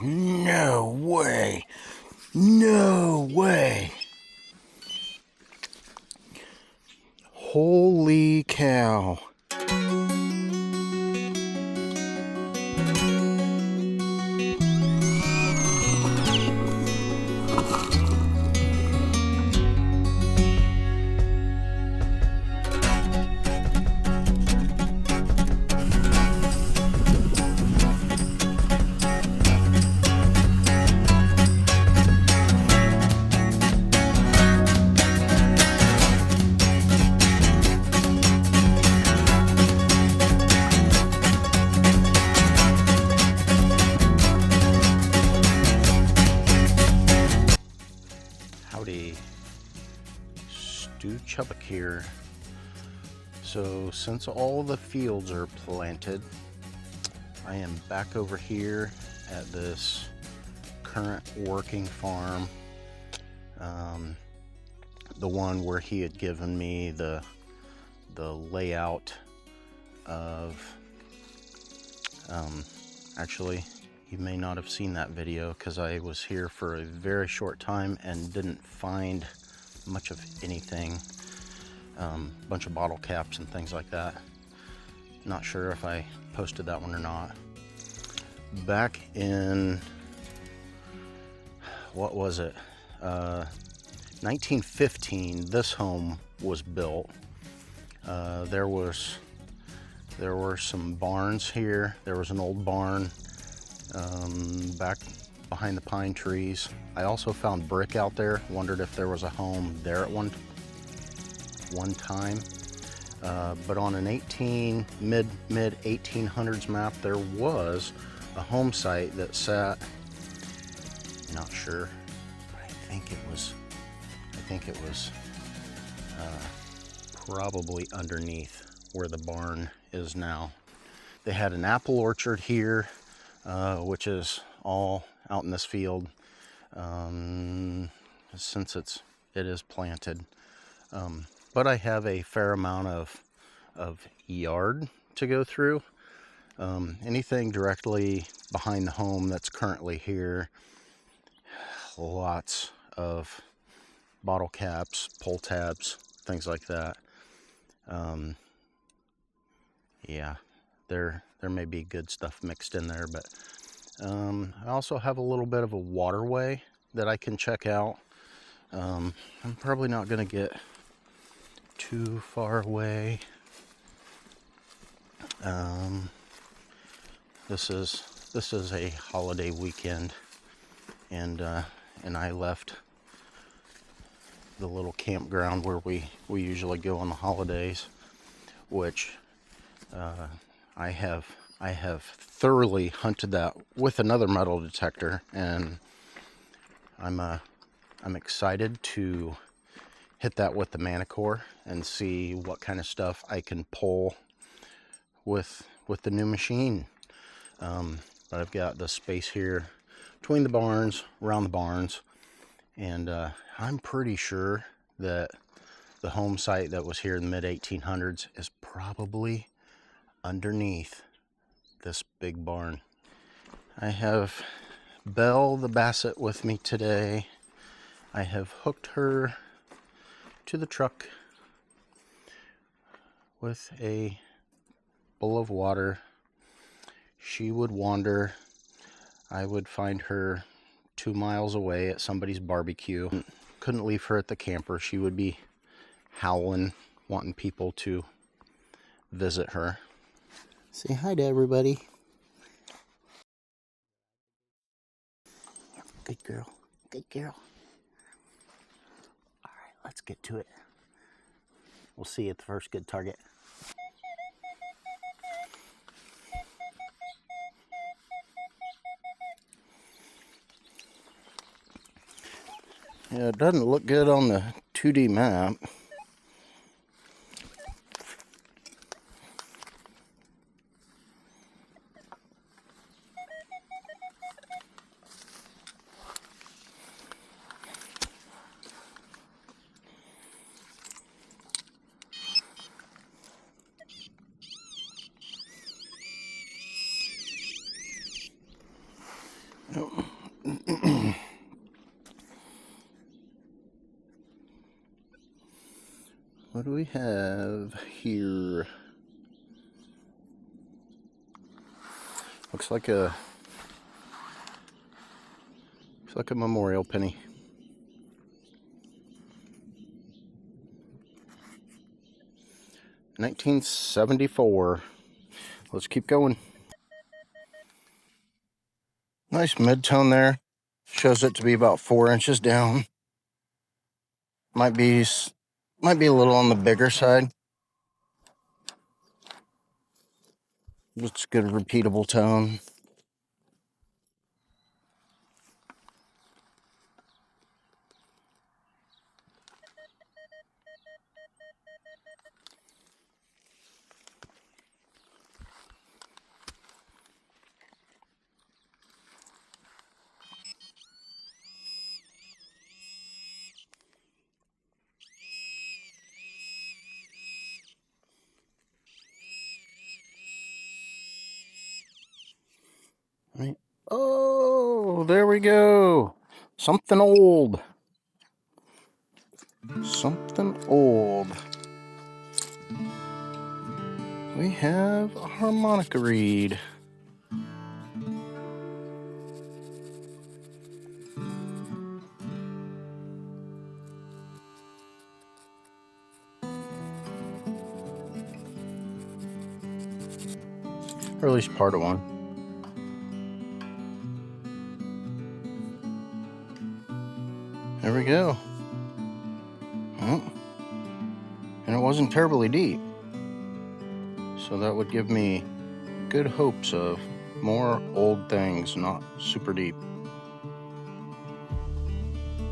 no way. No way. Holy cow. Howdy, Stu Chubbuck here. So since all the fields are planted, I am back over here at this current working farm, the one where he had given me the layout of, actually you may not have seen that video because I was here for a very short time and didn't find much of anything. Bunch of bottle caps and things like that. Not sure if I posted that one or not. Back in, what was it? 1915, this home was built. There were some barns here. There was an old barn back behind the pine trees. I also found brick out there. Wondered if there was a home there at one time. But on an mid 1800s map, there was a home site that sat, not sure, but I think it was probably underneath where the barn is now. They had an apple orchard here, which is all out in this field, since it is planted. But I have a fair amount of yard to go through. Anything directly behind the home that's currently here, lots of bottle caps, pull tabs, things like that. Yeah, there may be good stuff mixed in there, but I also have a little bit of a waterway that I can check out. I'm probably not going to get too far away. This is a holiday weekend, and I left the little campground where we usually go on the holidays, which I have thoroughly hunted that with another metal detector, and I'm excited to hit that with the Manicore and see what kind of stuff I can pull with the new machine. But I've got the space here between the barns, around the barns, and I'm pretty sure that the home site that was here in the mid 1800s is probably underneath this big barn. I have Belle the Basset with me today. I have hooked her to the truck with a bowl of water. She would wander. I would find her 2 miles away at somebody's barbecue. Couldn't leave her at the camper. She would be howling, wanting people to visit her. Say hi to everybody. Good girl. Good girl. All right, let's get to it. We'll see you at the first good target. Yeah, it doesn't look good on the 2D map. we have here? Looks like a memorial penny. $1974. Let's keep going. Nice mid-tone there. Shows it to be about 4 inches down. Might be a little on the bigger side. It's a good repeatable tone. Right. Oh, there we go. Something old. Something old. We have a harmonica reed. Or at least part of one. There we go. Oh. And it wasn't terribly deep. So that would give me good hopes of more old things, not super deep.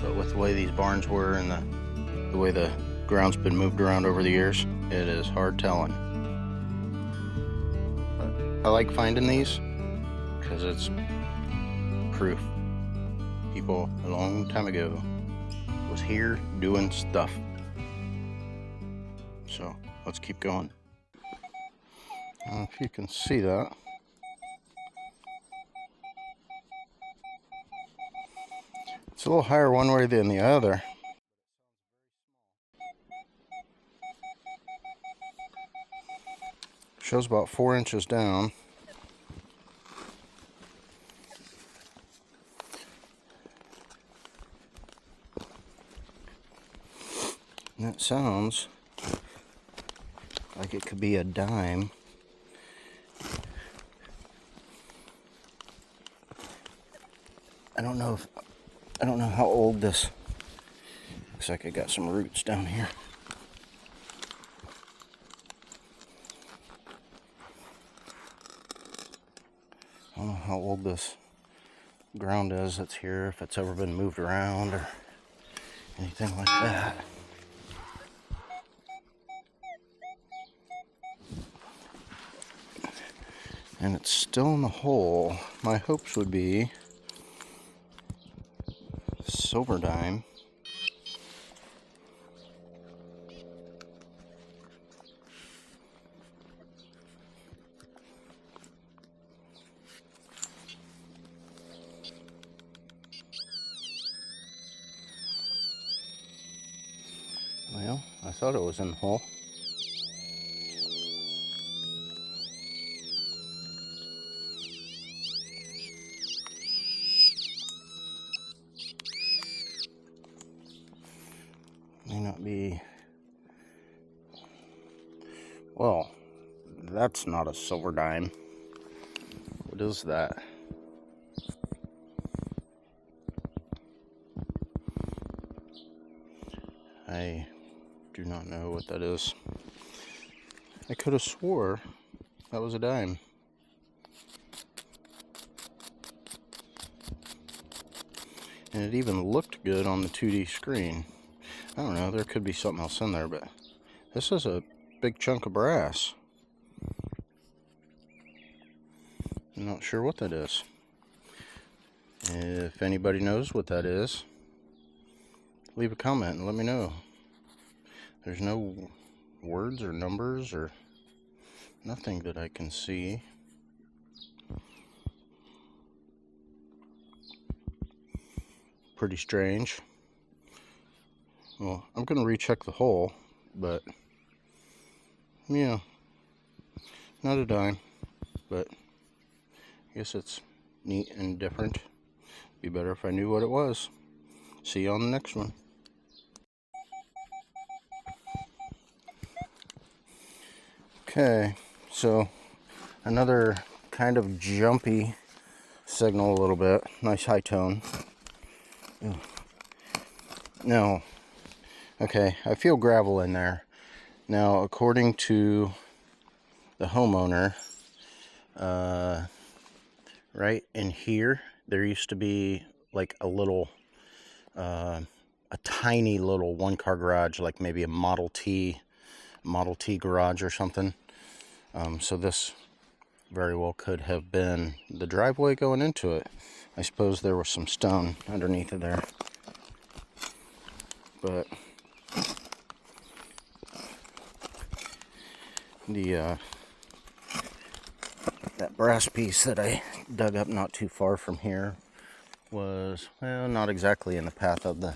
But with the way these barns were and the way the ground's been moved around over the years, it is hard telling. But I like finding these because it's proof. People a long time ago was here doing stuff. So let's keep going. I don't know if you can see that. It's a little higher one way than the other. Shows about 4 inches down. And that sounds like it could be a dime. I don't know how old this. Looks like I got some roots down here. I don't know how old this ground is that's here, if it's ever been moved around or anything like that. And it's still in the hole. My hopes would be silver dime. Well, I thought it was in the hole. May not be. Well, that's not a silver dime. What is that? I do not know what that is. I could have swore that was a dime. And it even looked good on the 2D screen. I don't know, there could be something else in there, but this is a big chunk of brass. I'm not sure what that is. If anybody knows what that is, leave a comment and let me know. There's no words or numbers or nothing that I can see. Pretty strange. Well, I'm going to recheck the hole, but Yeah, not a dime, but I guess it's neat and different. Be better if I knew what it was. See you on the next one. Okay, so another kind of jumpy signal a little bit. Nice high tone. No. Okay, I feel gravel in there. Now, according to the homeowner, right in here, there used to be like a little, a tiny little one-car garage, like maybe a Model T garage or something. So this very well could have been the driveway going into it. I suppose there was some stone underneath of there. But that brass piece that I dug up not too far from here was, well, not exactly in the path of the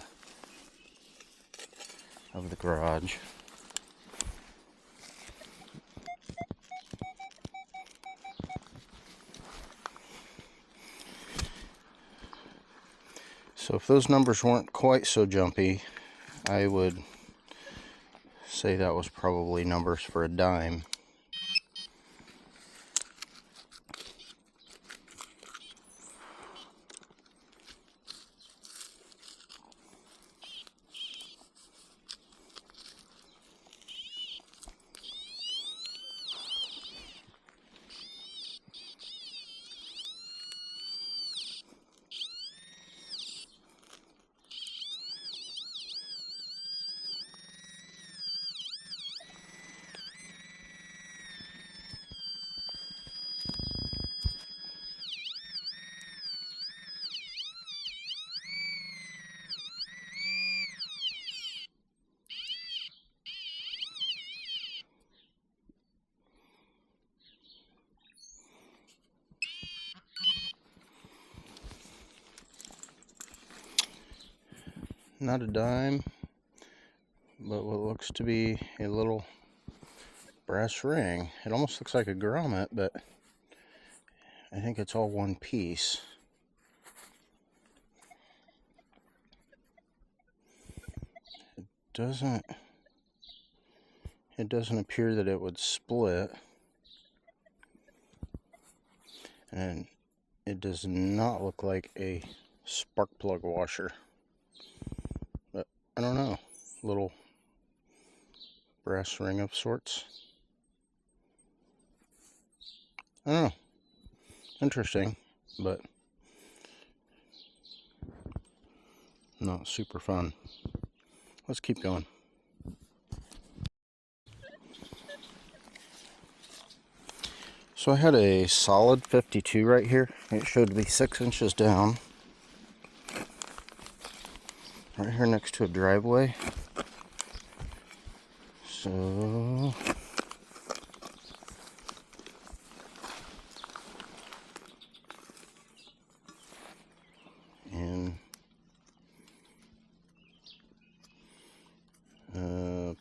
garage. So if those numbers weren't quite so jumpy, I would say that was probably numbers for a dime. Not a dime, but what looks to be a little brass ring. It almost looks like a grommet, but I think it's all one piece. It doesn't appear that it would split, and it does not look like a spark plug washer, but I don't know, little brass ring of sorts. I don't know, interesting, but not super fun. Let's keep going. So I had a solid 52 right here. It showed to be 6 inches down. Right here next to a driveway. So and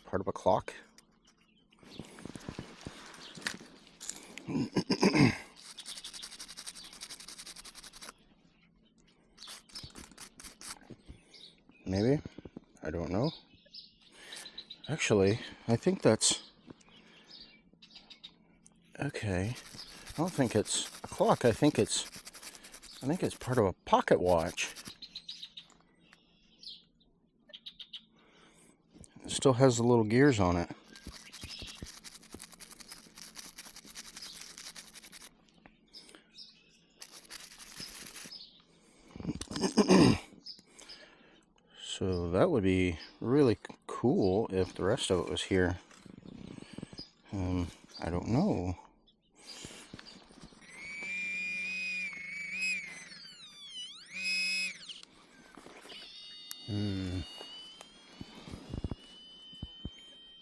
part of a clock. Maybe, I don't know. Actually, I think that's okay. I don't think it's a clock. I think it's part of a pocket watch. It still has the little gears on it. So that would be really cool if the rest of it was here. I don't know.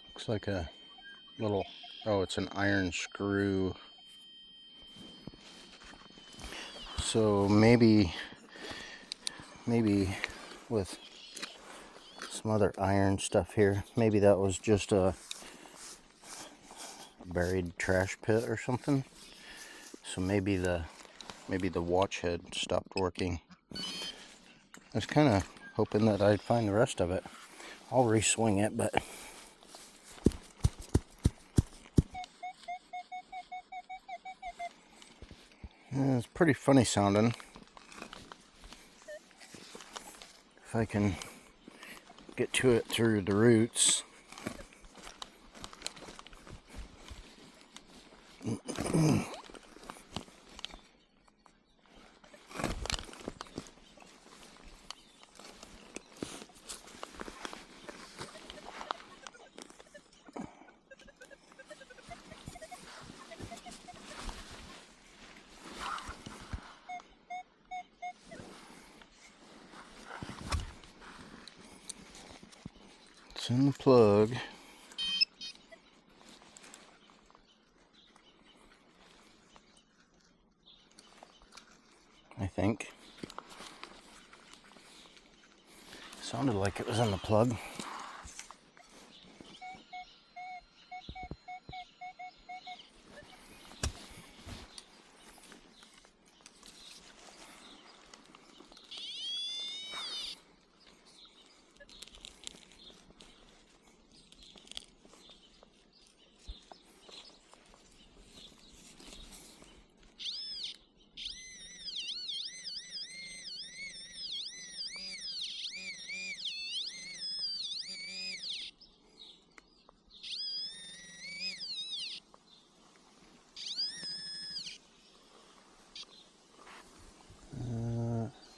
Looks like a little, oh, it's an iron screw. So maybe with some other iron stuff here, maybe that was just a buried trash pit or something. So maybe the watch head stopped working. I was kind of hoping that I'd find the rest of it. I'll re-swing it, but yeah, it's pretty funny sounding. If I can get to it through the roots. It's in the plug. I think. Sounded like it was in the plug.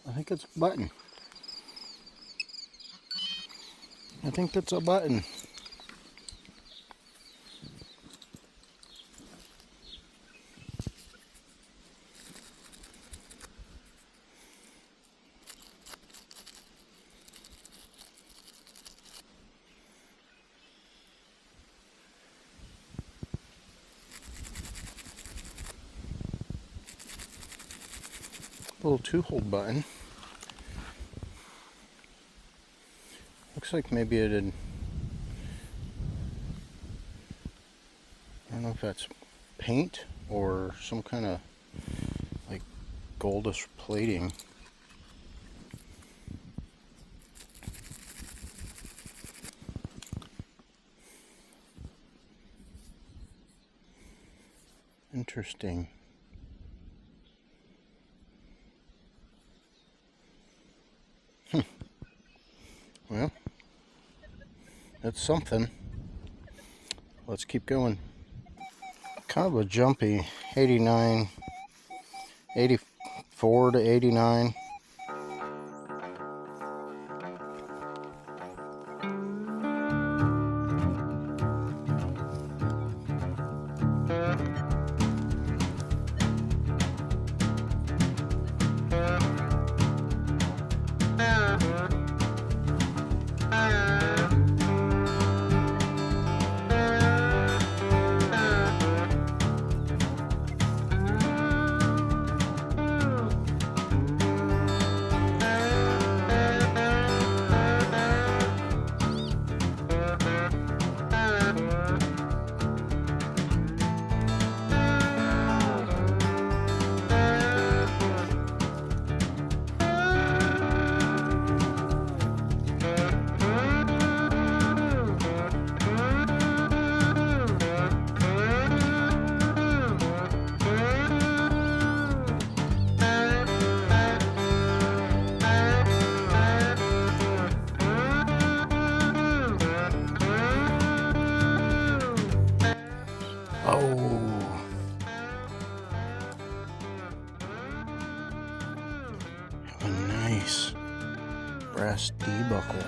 I think it's a button. I think it's a button. Little 2-hole button. Looks like maybe it had, I don't know if that's paint or some kind of like goldish plating. Interesting. Well, that's something. Let's keep going. Kind of a jumpy 89, 84 to 89. Oh, a nice brass D-buckle.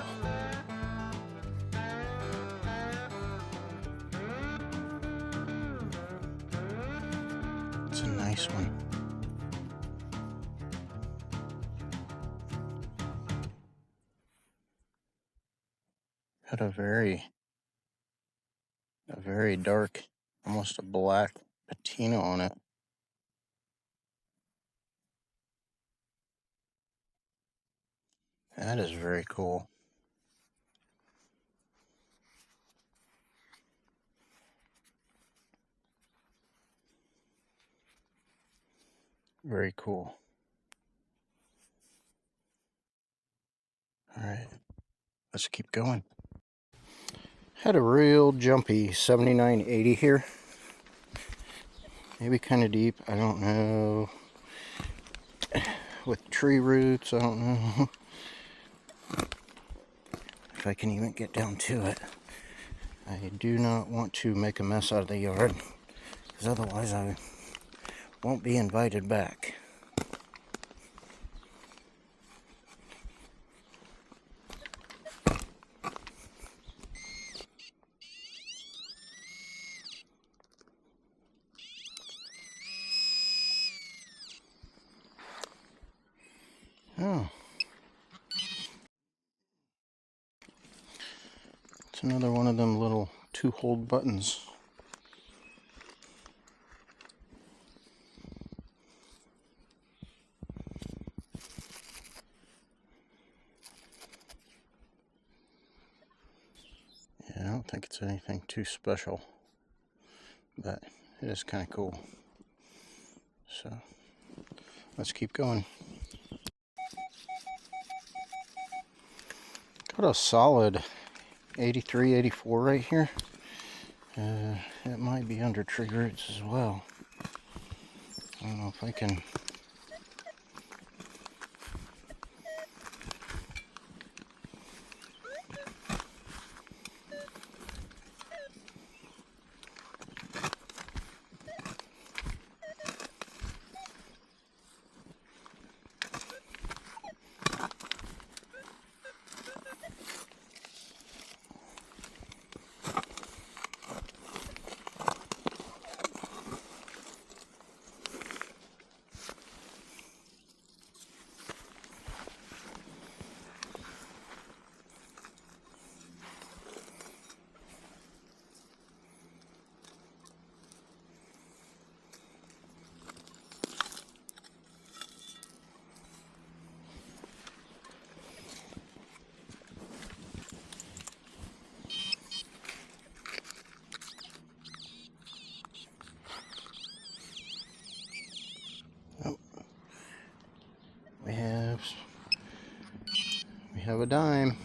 It's a nice one. Had a very dark, almost a black patina on it. That is very cool. Very cool. All right, let's keep going. Had a real jumpy 7980 here. Maybe kind of deep, I don't know. With tree roots, I don't know if I can even get down to it. I do not want to make a mess out of the yard, because otherwise I won't be invited back. Oh. It's another one of them little two-hold buttons. Yeah, I don't think it's anything too special, but it is kind of cool. So, let's keep going. Got a solid 83, 84 right here. It might be under tree roots as well. I don't know if I can. Oh, we have a dime.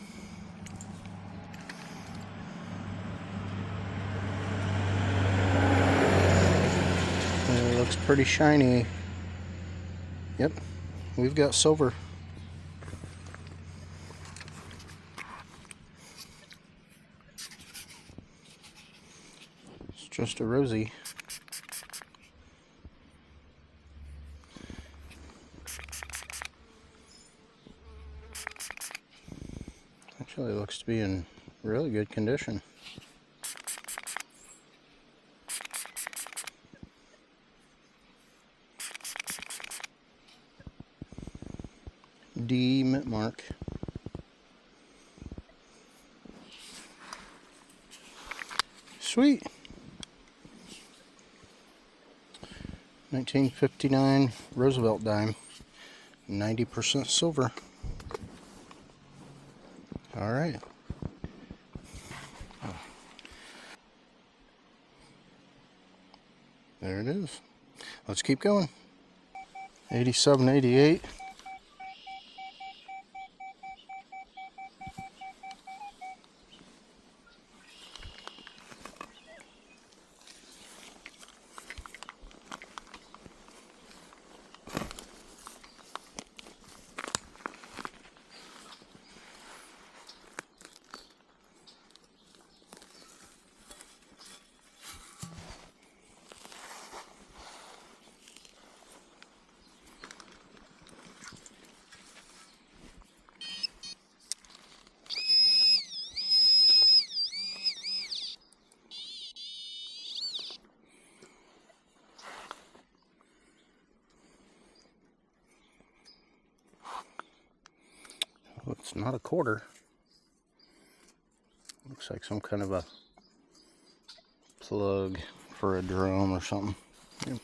It looks pretty shiny. Yep, we've got silver. It's just a rosy. Actually looks to be in really good condition. D mint mark. Sweet. 1959 Roosevelt dime. 90% silver. All right. There it is. Let's keep going. 87, 88. Well, it's not a quarter. Looks like some kind of a plug for a drum or something. Yep.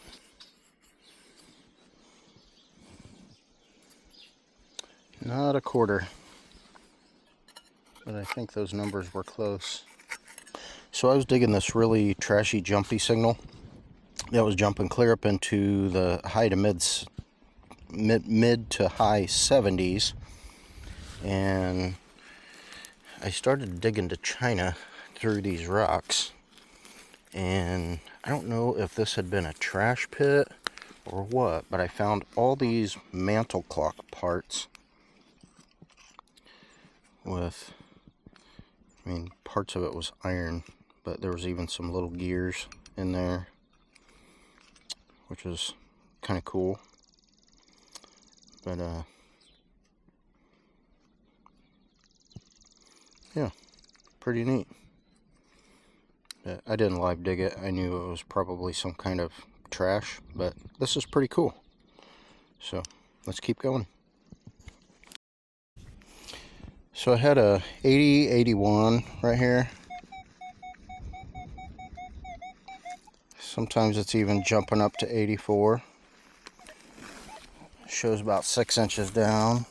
Not a quarter. But I think those numbers were close. So I was digging this really trashy jumpy signal that was jumping clear up into the high to mids mid to high 70s, and I started digging to China through these rocks, and I don't know if this had been a trash pit or what, but I found all these mantle clock parts with, I mean, parts of it was iron, but there was even some little gears in there, which was kind of cool. But yeah, pretty neat. I didn't live dig it. I knew it was probably some kind of trash, but this is pretty cool. So let's keep going. So I had a 80, 81 right here. Sometimes it's even jumping up to 84. Shows about 6 inches down.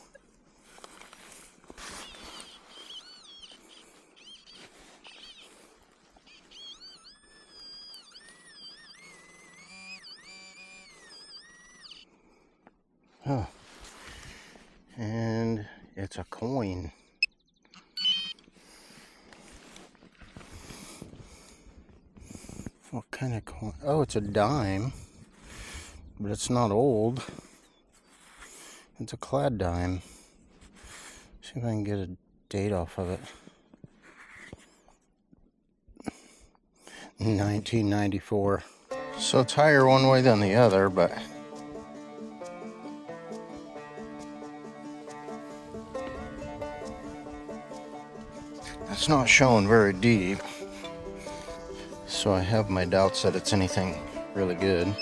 Oh. And it's a coin. What kind of coin? Oh, it's a dime, but it's not old. It's a clad dime. See if I can get a date off of it. 1994. So it's higher one way than the other, but it's not showing very deep. So I have my doubts that it's anything really good.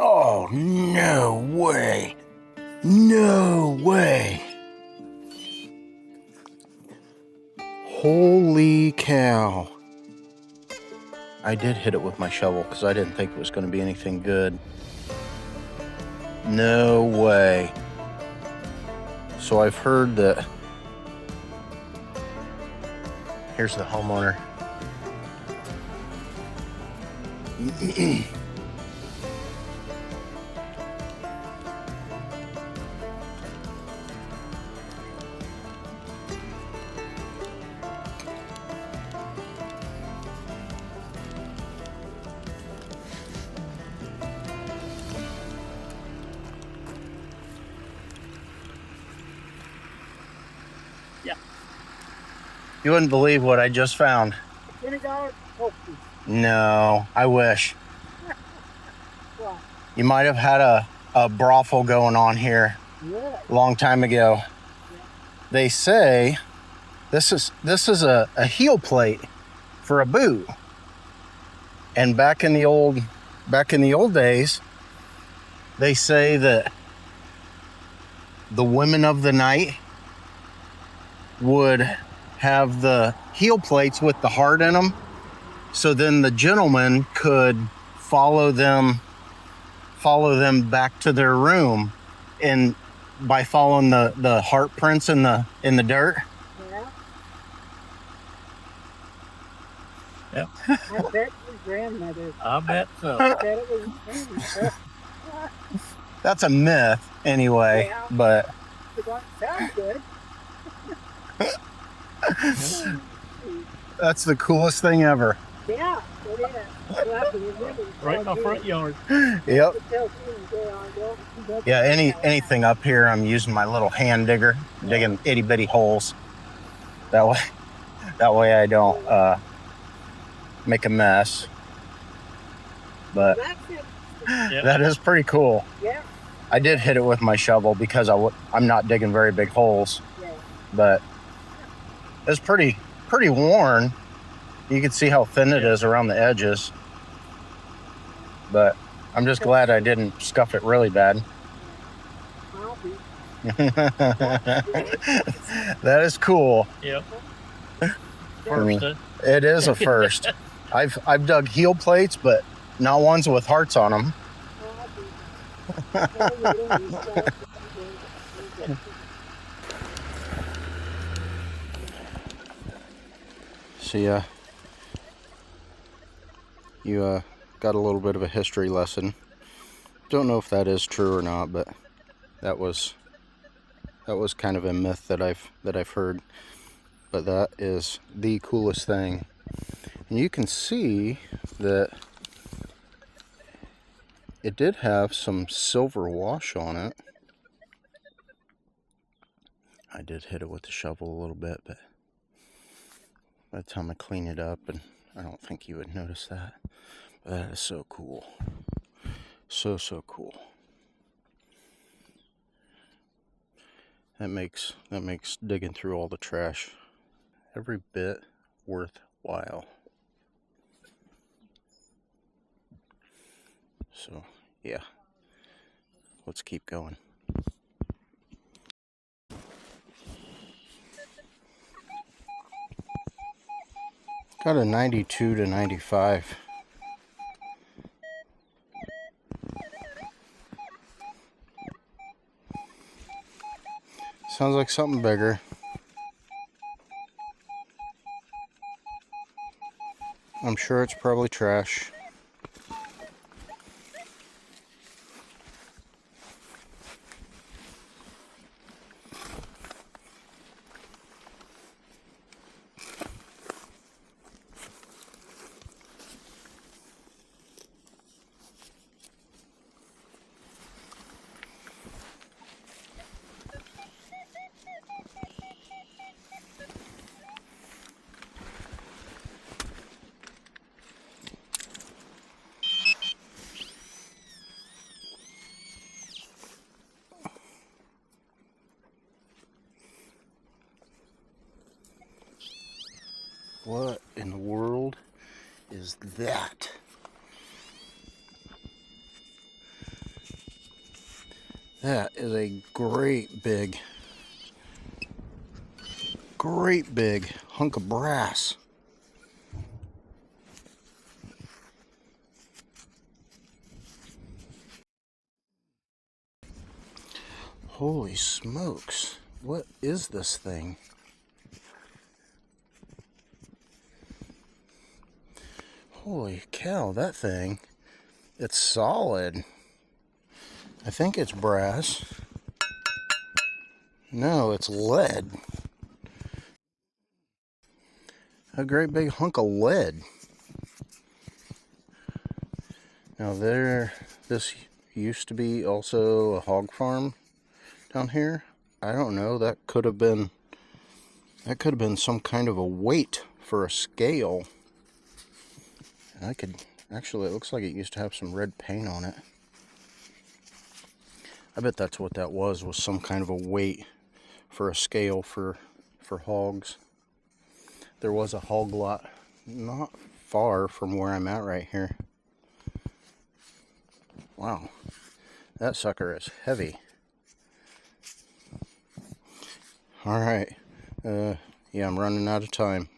Oh, no way. No way. Holy cow. I did hit it with my shovel because I didn't think it was going to be anything good. No way. So I've heard that. Here's the homeowner. Yeah. You wouldn't believe what I just found. $20 poultry. No, I wish. What? You might have had a brothel going on here a long time ago. Yeah. They say this is a heel plate for a boot. And back in the old days, they say that the women of the night would have the heel plates with the heart in them, so then the gentleman could follow them back to their room, and by following the heart prints in the dirt. Yeah. I bet your grandmother. I bet so. I bet it was. That's a myth anyway, Yeah. But It don't sound good. that's the coolest thing ever. Yeah, it is. Well, I can remember Right in my front yard. Yep. Yep. Yeah, anything up here, I'm using my little hand digger, digging itty bitty holes. That way I don't make a mess. But Yep. that is pretty cool. Yeah. I did hit it with my shovel because I'm not digging very big holes, Yeah. but it's pretty worn. You can see how thin it is around the edges. But I'm just glad I didn't scuff it really bad. I'll be. That is cool. Yep. I mean, First, it is a first. I've dug heel plates, but not ones with hearts on them. So yeah, you got a little bit of a history lesson. Don't know if that is true or not, but that was kind of a myth that I've heard. But that is the coolest thing. And you can see that it did have some silver wash on it. I did hit it with the shovel a little bit, but by the time I clean it up, and I don't think you would notice that. But that is so cool. So cool. That makes digging through all the trash every bit worthwhile. So yeah, let's keep going. Got a 92 to 95. Sounds like something bigger. I'm sure it's probably trash. What in the world is that? That is a great big hunk of brass. Holy smokes, what is this thing? Holy cow, that thing, it's solid. I think it's brass. No, it's lead. A great big hunk of lead. Now this used to be also a hog farm down here. I don't know, that could have been some kind of a weight for a scale. And actually, it looks like it used to have some red paint on it. I bet that's what that was some kind of a weight for a scale for hogs. There was a hog lot not far from where I'm at right here. Wow, that sucker is heavy. All right, yeah, I'm running out of time.